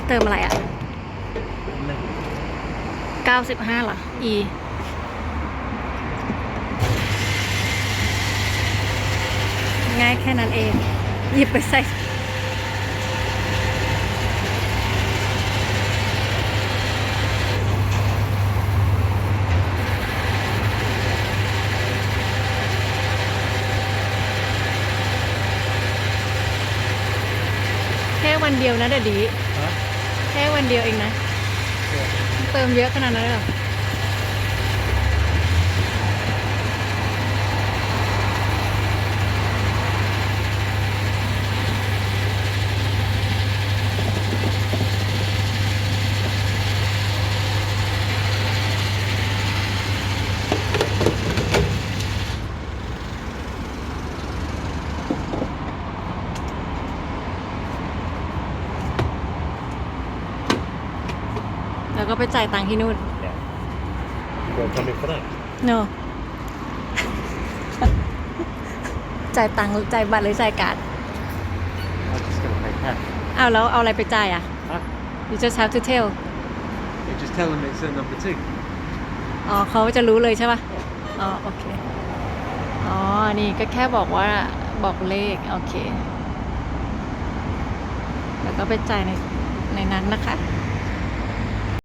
นี่เติมอะไรอ่ะ หนึ่ง 95เหรอ E ง่ายแค่นั้นเอง หยิบไปใส่ แค่วันเดียวนะเดี๋ยวดี ฮะ แค่วันเดียวเองนะ เติมเยอะขนาดนั้นเลยเหรอ แล้วก็ไปจ่ายตังค์ที่นู่น เนี่ยโดนทำเป็นฝรั่ง no จ่ายตังค์จ่ายบัตรหรือจ่ายการ์ด I'm just gonna pay cash อ้าวแล้วเอาอะไรไปจ่ายอ่ะ huh you just have to tell you just tell them it's number 2 อ๋อเขาจะรู้เลยใช่ป่ะ อ๋อ โอเค อ๋อ นี่ก็แค่บอกว่าบอกเลข โอเค แล้วก็ไปจ่ายในนั้นนะคะ